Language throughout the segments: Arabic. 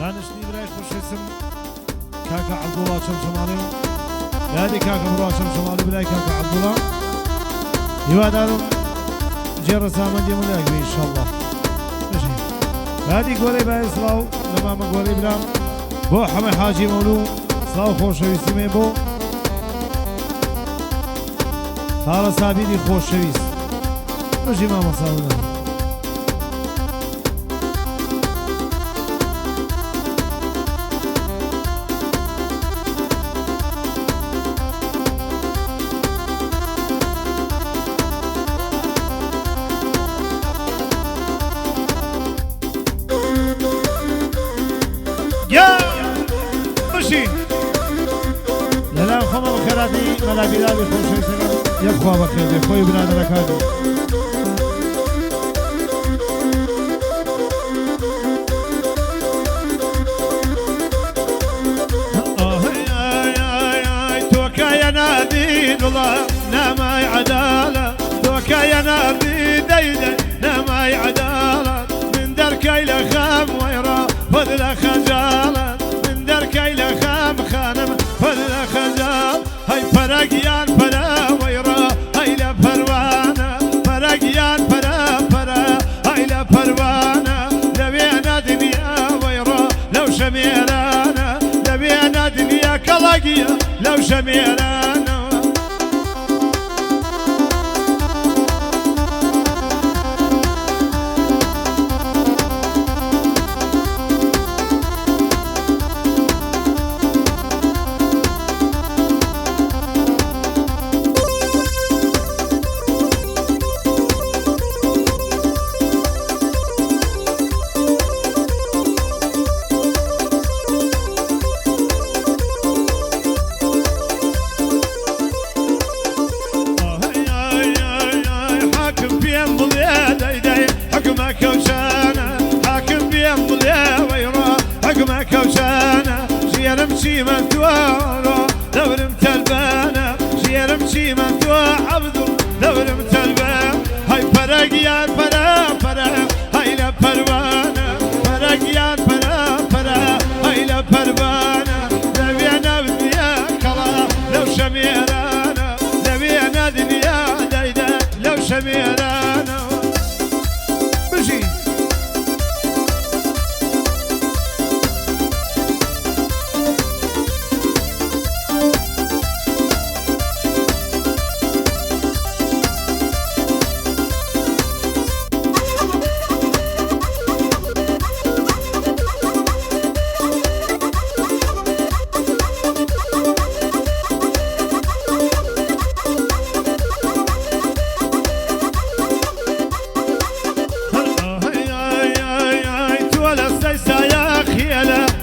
دانشنی برای خوشحسم کاکا عبدالله شمشمالی یادی کاکا برای شمشمالی برای کاکا عبدالله هیوادارم جێ ڕەسامەندی من یاگوێ ئینشەڵڵا یادی گۆرەی بای سڵاو لە مامە گۆرەی برام بۆ حەمەی حاجی مەولوو سڵاو خۆشەویستیمێ بۆ تاڵە سابیری خۆشەویست بەژی مامە ساڵە لەلام خۆمە بەخێراتی مەلابیراوی خۆشەویستەکەم یەکخوا بەخێر خۆی برادەرەکانی تۆکایە نادی دڵە نامای عەدالە تۆکایە نادی دەیدە نامای عەدالە من دەرکەی لە خەم وەیڕە بەد لە خەجاڵە دركي لخام خانم فلا خجال هاي فرقيان فلا ويرا هاي لا پروانه فرقيان فلا هاي لا پروانه لبينا دنيا ويرا لو شميرانا لبينا دنيا كلاقيه لو شميرانا شي مفتوح دورم تلبانه شيرم شي مفتوح عبدو دورم تلبان هاي فرقيان فلا هاي لا پروانه فرقيان فلا هاي لا پروانه لبينا بدنيا كلا لو شميرانا لبينا دنيا دايدا لو شميرانا بشي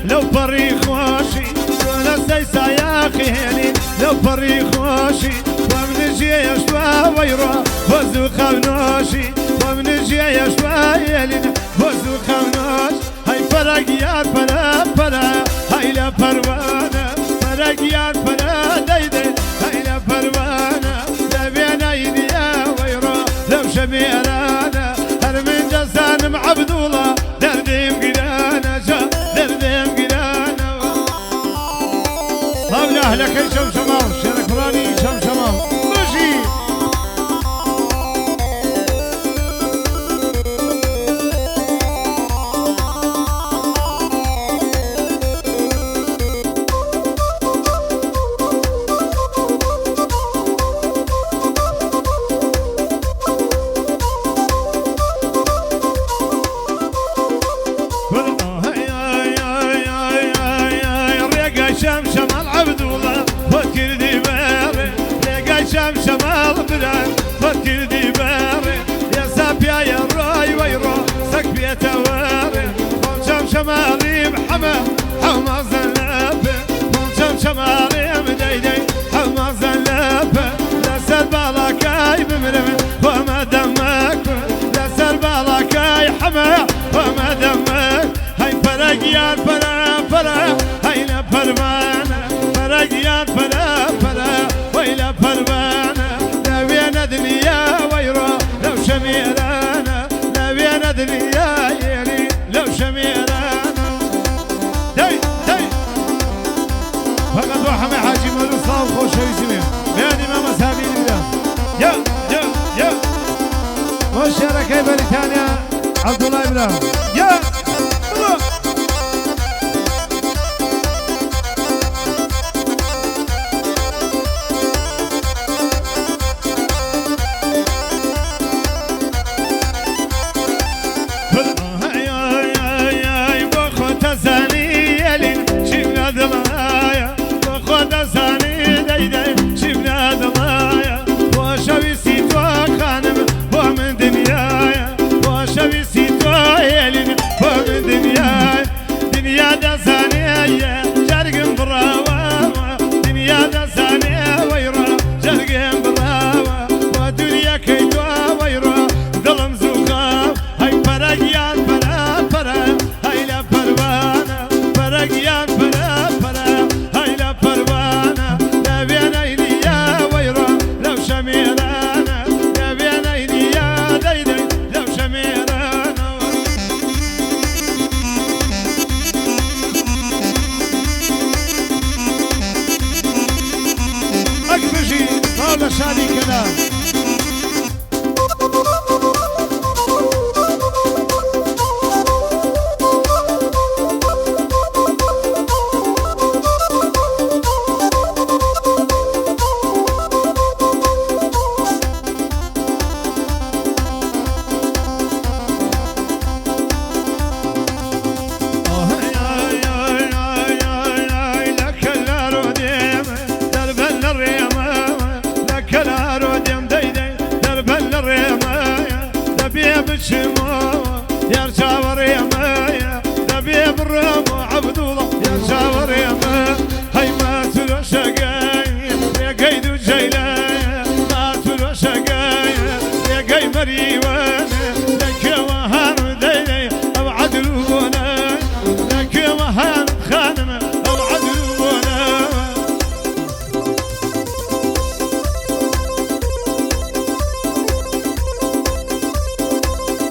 لو فريق واشي ولا سيسا يا خيالي لو فريق واشي ومن جي شوا ويرا وزو خوناشي ومن جي شوا يلين وزو خوناش هاي فرقيان فلا هاي لا پروانه فرقيان فلا دايدي هاي لا پروانه لبينا يديا ويرا لو شميرانا هر من جسانم عبد الله درديم قرانا درديم قرانا طابل أهلك شمشمال شرك فراني شمشمال ماشي شمال عبد الله فكر ديباري لقى شمال بران فكر ديباري يا سابيا يا راي ويرو سكبيا تواري شمالي محمد حما زلابه شمالي مديدي حما زلابه لا سربالا كاي بمرمن وما دمك لا سربالا كاي حما وما دمك هاي فرقيان فلا هاي لا پروانه فرقيان فلا ويلا پروانه لبينا دنيا ويرو لو شميرانا لبينا دنيا يلي لو شميرانا وشاركي بريطانيا عبد الله ابراهيم يا الله شادي كلام يا شاور يا مايا نبي برام عبد الله يا شاور يا ما هاي ما تلو شقاي يا قيد وجيلايا ما تلو شقاي يا قي مريوان لك وهان ديني او عدل وبناي لك وهان خانم او عدل وبناي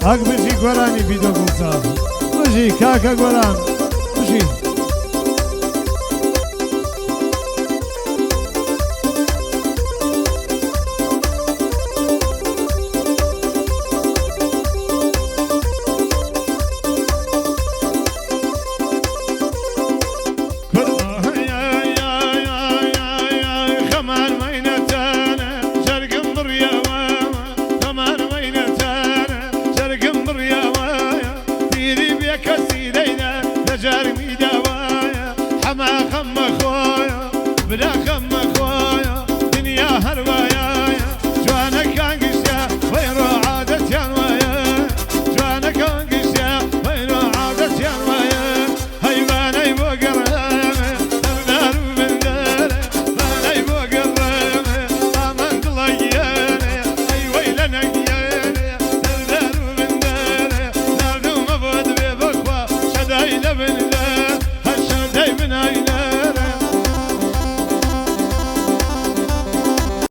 اقبل في قراني في دوم صاحب مجي كاكا قران مجي